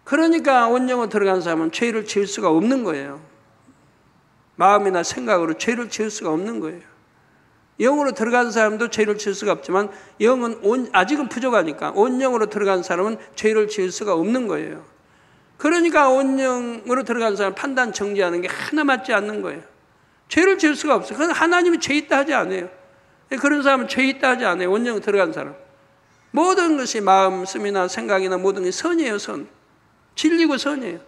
그러니까 온영으로 들어간 사람은 죄를 지을 수가 없는 거예요. 마음이나 생각으로 죄를 지을 수가 없는 거예요. 영으로 들어간 사람도 죄를 지을 수가 없지만 영은 아직은 부족하니까 온영으로 들어간 사람은 죄를 지을 수가 없는 거예요. 그러니까 온영으로 들어간 사람은 판단 정죄하는 게 하나 맞지 않는 거예요. 죄를 지을 수가 없어요. 그건 하나님이 죄 있다 하지 않아요. 그런 사람은 죄 있다 하지 않아요. 온영으로 들어간 사람. 모든 것이 마음씀이나 생각이나 모든 게 선이에요. 선. 진리고 선이에요.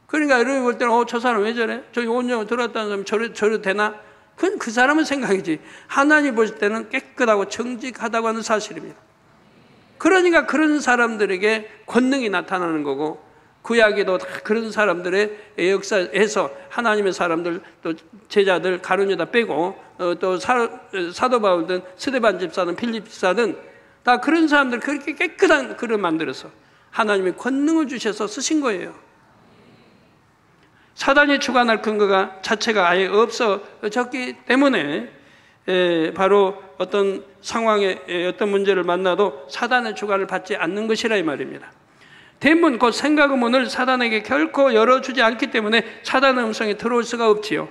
그러니까 여러분이 볼 때는 저 사람 왜 저래? 저기 온영으로 들어갔다는 사람 저래도 되나? 그건 그 사람은 생각이지. 하나님 보실 때는 깨끗하고 정직하다고 하는 사실입니다. 그러니까 그런 사람들에게 권능이 나타나는 거고 구약에도 다 그런 사람들의 역사에서 하나님의 사람들 또 제자들 가룟유다 빼고 또 사도 바울든 스데반 집사든 필립 집사든 다 그런 사람들 그렇게 깨끗한 글을 만들어서 하나님의 권능을 주셔서 쓰신 거예요. 사단이 주관할 근거가 자체가 아예 없어졌기 때문에 바로 어떤 상황에 어떤 문제를 만나도 사단의 주관을 받지 않는 것이라 이 말입니다. 대문 곧 생각의 문을 사단에게 결코 열어주지 않기 때문에 사단의 음성이 들어올 수가 없지요.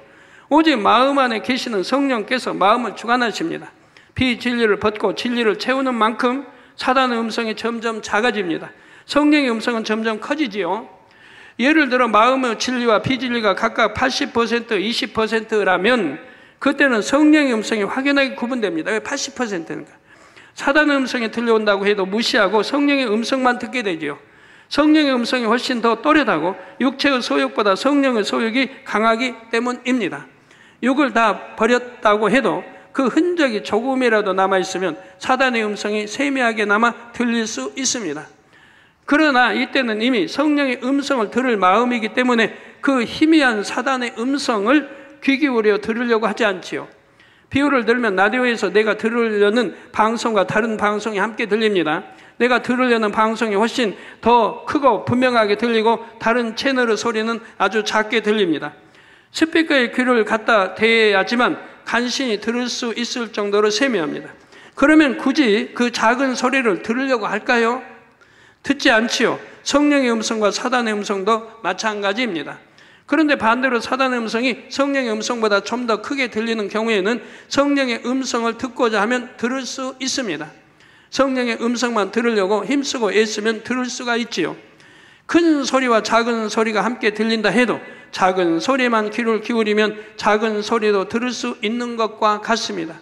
오직 마음 안에 계시는 성령께서 마음을 주관하십니다. 비진리를 벗고 진리를 채우는 만큼 사단의 음성이 점점 작아집니다. 성령의 음성은 점점 커지지요. 예를 들어 마음의 진리와 비진리가 각각 80%, 20%라면 그때는 성령의 음성이 확연하게 구분됩니다. 왜 80%인가? 사단의 음성이 들려온다고 해도 무시하고 성령의 음성만 듣게 되지요. 성령의 음성이 훨씬 더 또렷하고 육체의 소욕보다 성령의 소욕이 강하기 때문입니다. 육을 다 버렸다고 해도 그 흔적이 조금이라도 남아있으면 사단의 음성이 세미하게 남아 들릴 수 있습니다. 그러나 이때는 이미 성령의 음성을 들을 마음이기 때문에 그 희미한 사단의 음성을 귀 기울여 들으려고 하지 않지요. 비유를 들면 라디오에서 내가 들으려는 방송과 다른 방송이 함께 들립니다. 내가 들으려는 방송이 훨씬 더 크고 분명하게 들리고 다른 채널의 소리는 아주 작게 들립니다. 스피커에 귀를 갖다 대야지만 간신히 들을 수 있을 정도로 세미합니다. 그러면 굳이 그 작은 소리를 들으려고 할까요? 듣지 않지요. 성령의 음성과 사단의 음성도 마찬가지입니다. 그런데 반대로 사단의 음성이 성령의 음성보다 좀 더 크게 들리는 경우에는 성령의 음성을 듣고자 하면 들을 수 있습니다. 성령의 음성만 들으려고 힘쓰고 애쓰면 들을 수가 있지요. 큰 소리와 작은 소리가 함께 들린다 해도 작은 소리만 귀를 기울이면 작은 소리도 들을 수 있는 것과 같습니다.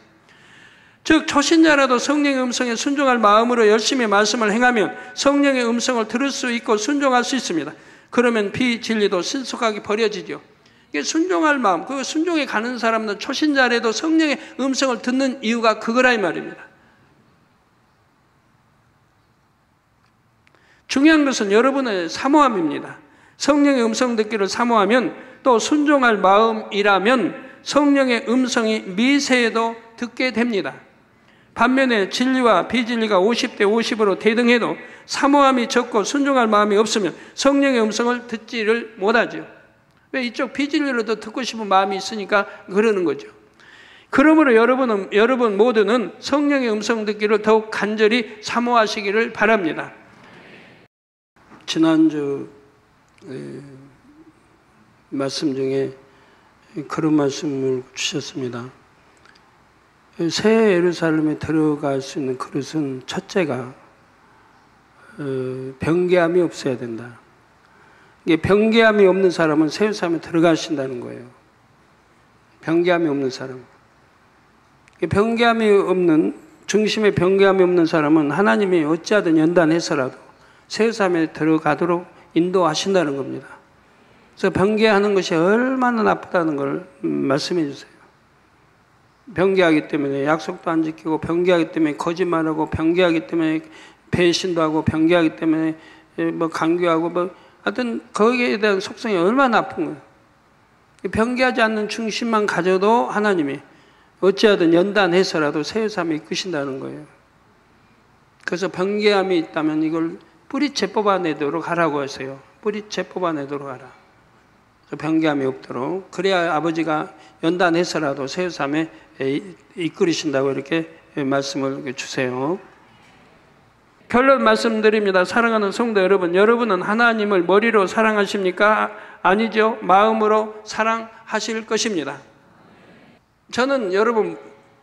즉 초신자라도 성령의 음성에 순종할 마음으로 열심히 말씀을 행하면 성령의 음성을 들을 수 있고 순종할 수 있습니다. 그러면 비진리도 신속하게 버려지죠. 이게 순종할 마음, 그 순종에 가는 사람은 초신자라도 성령의 음성을 듣는 이유가 그거라 이 말입니다. 중요한 것은 여러분의 사모함입니다. 성령의 음성 듣기를 사모하면 또 순종할 마음이라면 성령의 음성이 미세에도 듣게 됩니다. 반면에 진리와 비진리가 50대 50으로 대등해도 사모함이 적고 순종할 마음이 없으면 성령의 음성을 듣지를 못하죠. 왜? 이쪽 비진리로도 듣고 싶은 마음이 있으니까 그러는 거죠. 그러므로 여러분 모두는 성령의 음성 듣기를 더욱 간절히 사모하시기를 바랍니다. 지난주 말씀 중에 그런 말씀을 주셨습니다. 새 예루살렘에 들어갈 수 있는 그릇은 첫째가 변개함이 없어야 된다. 이게 변개함이 없는 사람은 새 예루살렘에 들어가신다는 거예요. 변개함이 없는 사람. 변개함이 없는, 중심에 변개함이 없는 사람은 하나님이 어찌하든 연단해서라도 새 예루살렘에 들어가도록 인도하신다는 겁니다. 그래서 변개하는 것이 얼마나 나쁘다는 걸 말씀해 주세요. 변개하기 때문에 약속도 안 지키고, 변개하기 때문에 거짓말하고, 변개하기 때문에 배신도 하고, 변개하기 때문에 강교하고, 하여튼 거기에 대한 속성이 얼마나 나쁜 거예요. 변개하지 않는 중심만 가져도 하나님이 어찌하든 연단해서라도 새 예루살렘에 이끄신다는 거예요. 그래서 변개함이 있다면 이걸 뿌리채 뽑아내도록 하라고 하세요. 뿌리채 뽑아내도록 하라. 변개함이 없도록. 그래야 아버지가 연단해서라도 새 예루살렘에 이끌으신다고 이렇게 말씀을 주세요. 결론 말씀드립니다. 사랑하는 성도 여러분, 여러분은 하나님을 머리로 사랑하십니까? 아니죠. 마음으로 사랑하실 것입니다. 저는 여러분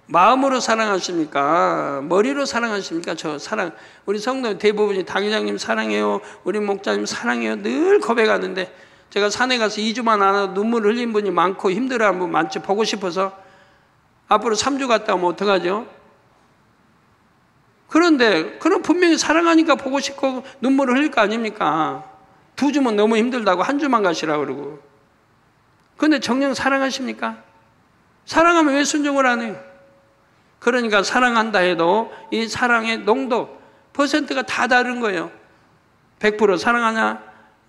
마음으로 사랑하십니까? 머리로 사랑하십니까? 우리 성도 대부분이 당회장님 사랑해요, 우리 목자님 사랑해요 늘 고백하는데, 제가 산에 가서 2주만 안 와도 눈물 흘린 분이 많고 힘들어하는 분 많죠. 보고 싶어서. 앞으로 3주 갔다 오면 어떡하죠? 그런데 그럼 분명히 사랑하니까 보고 싶고 눈물을 흘릴 거 아닙니까? 2주면 너무 힘들다고 1주만 가시라고 그러고. 그런데 정녕 사랑하십니까? 사랑하면 왜 순종을 안 해요? 그러니까 사랑한다 해도 이 사랑의 농도, 퍼센트가 다 다른 거예요. 100% 사랑하냐,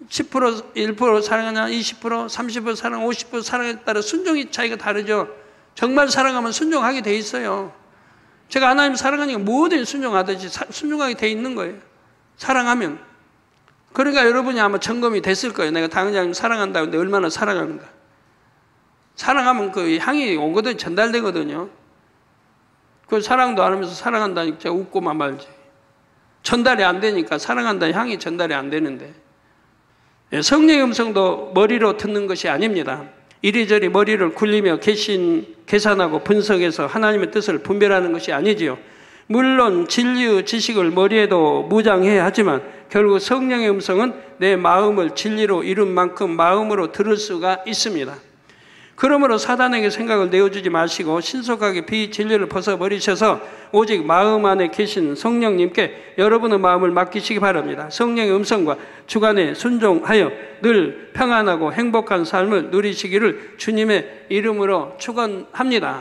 10%, 1% 사랑하냐, 20%, 30% 사랑, 50% 사랑에 따라 순종의 차이가 다르죠. 정말 사랑하면 순종하게 돼 있어요. 제가 하나님 사랑하니까 뭐든 순종하듯이 순종하게 돼 있는 거예요. 사랑하면. 그러니까 여러분이 아마 점검이 됐을 거예요. 내가 당장님 사랑한다고 했는데 얼마나 사랑하는가. 사랑하면 그 향이 오거든, 전달되거든요. 그 사랑도 안 하면서 사랑한다니까 제가 웃고만 말지. 전달이 안 되니까 사랑한다는 향이 전달이 안 되는데, 성령의 음성도 머리로 듣는 것이 아닙니다. 이리저리 머리를 굴리며 계산하고 분석해서 하나님의 뜻을 분별하는 것이 아니지요. 물론 진리의 지식을 머리에도 무장해야 하지만 결국 성령의 음성은 내 마음을 진리로 이룬 만큼 마음으로 들을 수가 있습니다. 그러므로 사단에게 생각을 내어주지 마시고 신속하게 비진리를 벗어버리셔서 오직 마음 안에 계신 성령님께 여러분의 마음을 맡기시기 바랍니다. 성령의 음성과 주관에 순종하여 늘 평안하고 행복한 삶을 누리시기를 주님의 이름으로 축원합니다.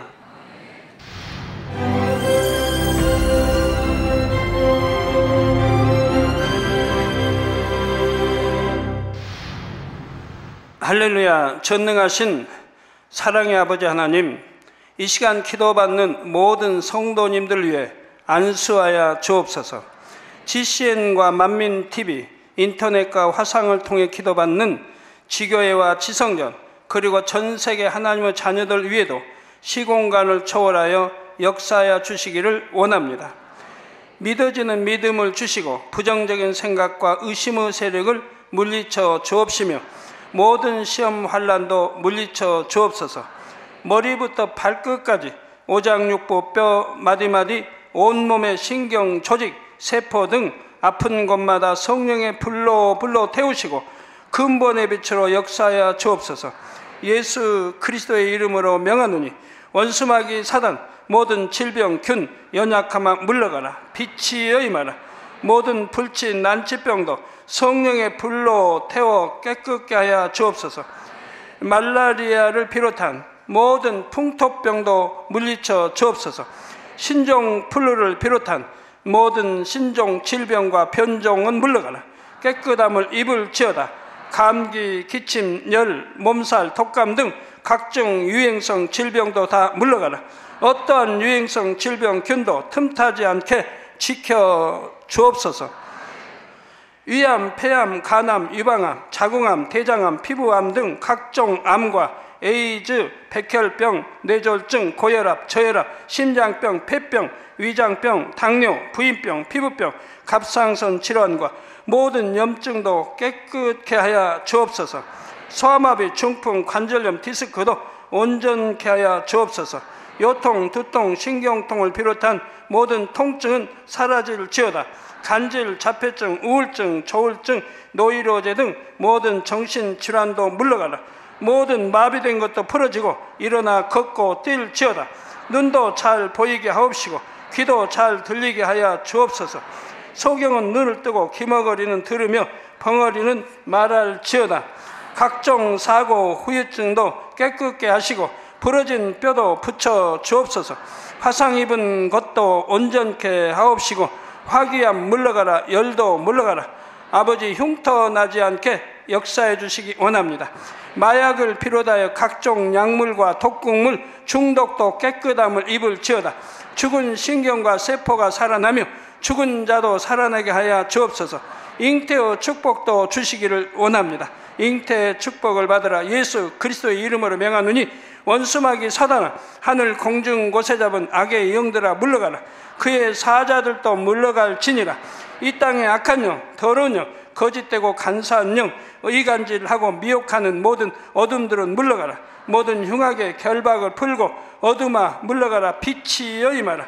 할렐루야. 전능하신 사랑의 아버지 하나님, 이 시간 기도받는 모든 성도님들 위해 안수하여 주옵소서. GCN과 만민TV, 인터넷과 화상을 통해 기도받는 지교회와 지성전, 그리고 전 세계 하나님의 자녀들 위에도 시공간을 초월하여 역사하여 주시기를 원합니다. 믿어지는 믿음을 주시고 부정적인 생각과 의심의 세력을 물리쳐 주옵시며 모든 시험 환난도 물리쳐 주옵소서. 머리부터 발끝까지 오장육부 뼈 마디마디 온몸의 신경 조직 세포 등 아픈 곳마다 성령의 불로 태우시고 근본의 빛으로 역사하여 주옵소서. 예수 그리스도의 이름으로 명하노니 원수마귀 사단 모든 질병 균 연약함아 물러가라. 빛이여 임하라. 모든 불치 난치병도 성령의 불로 태워 깨끗게 하여 주옵소서. 말라리아를 비롯한 모든 풍토병도 물리쳐 주옵소서. 신종 플루를 비롯한 모든 신종 질병과 변종은 물러가라. 깨끗함을 입을지어다. 감기, 기침, 열, 몸살, 독감 등 각종 유행성 질병도 다 물러가라. 어떠한 유행성 질병 균도 틈타지 않게 지켜 주옵소서. 위암, 폐암, 간암, 유방암, 자궁암, 대장암, 피부암 등 각종 암과 에이즈, 백혈병, 뇌졸중, 고혈압, 저혈압, 심장병, 폐병, 위장병, 당뇨, 부인병, 피부병, 갑상선 질환과 모든 염증도 깨끗게 하여 주옵소서. 소아마비, 중풍, 관절염, 디스크도 온전케 하여 주옵소서. 요통, 두통, 신경통을 비롯한 모든 통증은 사라질지어다. 간질, 자폐증, 우울증, 조울증, 노이로제 등 모든 정신질환도 물러가라. 모든 마비된 것도 풀어지고 일어나 걷고 뛸지어다. 눈도 잘 보이게 하옵시고 귀도 잘 들리게 하여 주옵소서. 소경은 눈을 뜨고 기머거리는 들으며 벙어리는 말할지어다. 각종 사고, 후유증도 깨끗게 하시고 부러진 뼈도 붙여 주옵소서. 화상 입은 것도 온전케 하옵시고 화기암 물러가라. 열도 물러가라. 아버지 흉터 나지 않게 역사해 주시기 원합니다. 마약을 비롯하여 각종 약물과 독극물 중독도 깨끗함을 입을지어다. 죽은 신경과 세포가 살아나며 죽은 자도 살아나게 하여 주옵소서. 잉태의 축복도 주시기를 원합니다. 잉태의 축복을 받으라. 예수 그리스도의 이름으로 명하노니 원수마귀 사단아, 하늘 공중 곳에 잡은 악의 영들아 물러가라. 그의 사자들도 물러갈지니라. 이 땅의 악한 영, 더러운 영, 거짓되고 간사한 영, 의간질하고 미혹하는 모든 어둠들은 물러가라. 모든 흉악의 결박을 풀고 어둠아 물러가라. 빛이여 임하라.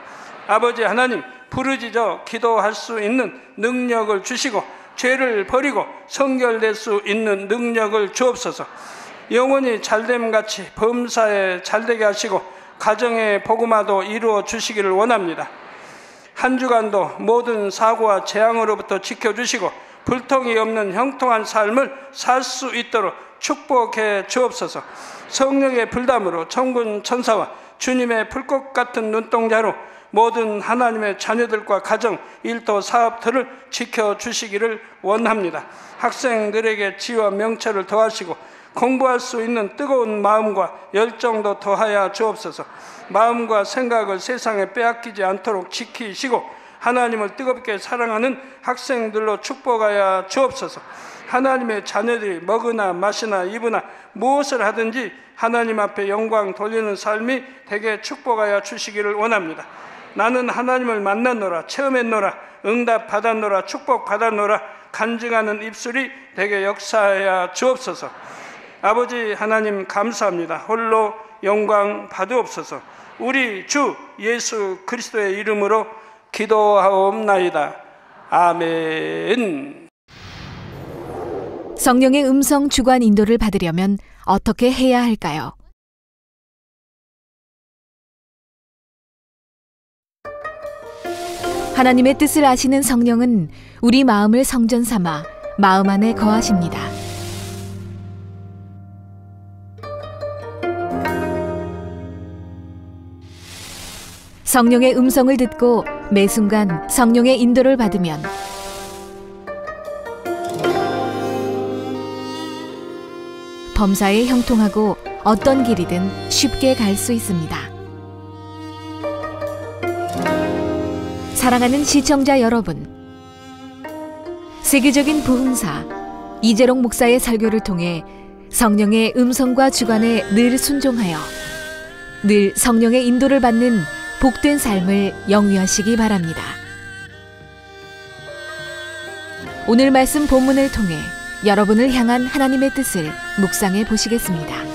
아버지 하나님, 부르짖어 기도할 수 있는 능력을 주시고 죄를 버리고 성결될 수 있는 능력을 주옵소서. 영원히 잘됨같이 범사에 잘되게 하시고 가정의 복음화도 이루어 주시기를 원합니다. 한 주간도 모든 사고와 재앙으로부터 지켜주시고 불통이 없는 형통한 삶을 살 수 있도록 축복해 주옵소서. 성령의 불담으로 천군 천사와 주님의 불꽃 같은 눈동자로 모든 하나님의 자녀들과 가정, 일도, 사업들을 지켜주시기를 원합니다. 학생들에게 지혜와 명철을 더하시고 공부할 수 있는 뜨거운 마음과 열정도 더하여 주옵소서. 마음과 생각을 세상에 빼앗기지 않도록 지키시고 하나님을 뜨겁게 사랑하는 학생들로 축복하여 주옵소서. 하나님의 자녀들이 먹으나 마시나 입으나 무엇을 하든지 하나님 앞에 영광 돌리는 삶이 되게 축복하여 주시기를 원합니다. 나는 하나님을 만났노라, 체험했노라, 응답 받았노라, 축복 받았노라 간증하는 입술이 되게 역사하여 주옵소서. 아버지 하나님 감사합니다. 홀로 영광 받으옵소서. 우리 주 예수 그리스도의 이름으로 기도하옵나이다. 아멘. 성령의 음성 주관 인도를 받으려면 어떻게 해야 할까요? 하나님의 뜻을 아시는 성령은 우리 마음을 성전 삼아 마음 안에 거하십니다. 성령의 음성을 듣고 매 순간 성령의 인도를 받으면 범사에 형통하고 어떤 길이든 쉽게 갈 수 있습니다. 사랑하는 시청자 여러분, 세계적인 부흥사 이재롱 목사의 설교를 통해 성령의 음성과 주관에 늘 순종하여 늘 성령의 인도를 받는 복된 삶을 영위하시기 바랍니다. 오늘 말씀 본문을 통해 여러분을 향한 하나님의 뜻을 묵상해 보시겠습니다.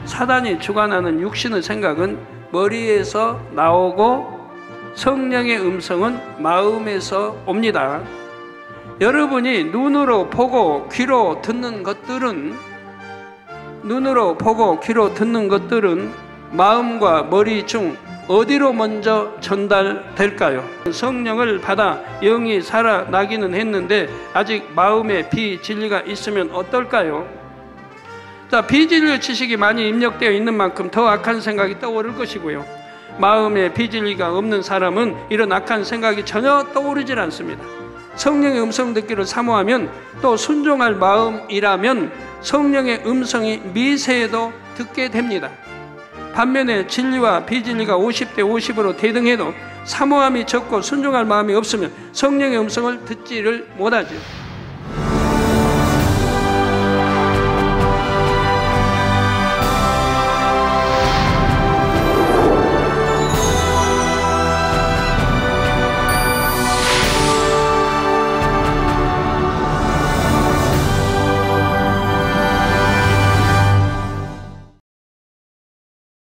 사단이 주관하는 육신의 생각은 머리에서 나오고 성령의 음성은 마음에서 옵니다. 여러분이 눈으로 보고 귀로 듣는 것들은 마음과 머리 중 어디로 먼저 전달될까요? 성령을 받아 영이 살아나기는 했는데 아직 마음에 비진리가 있으면 어떨까요? 비진리의 지식이 많이 입력되어 있는 만큼 더 악한 생각이 떠오를 것이고요. 마음에 비진리가 없는 사람은 이런 악한 생각이 전혀 떠오르질 않습니다. 성령의 음성 듣기를 사모하면 또 순종할 마음이라면 성령의 음성이 미세해도 듣게 됩니다. 반면에 진리와 비진리가 50대 50으로 대등해도 사모함이 적고 순종할 마음이 없으면 성령의 음성을 듣지를 못하죠.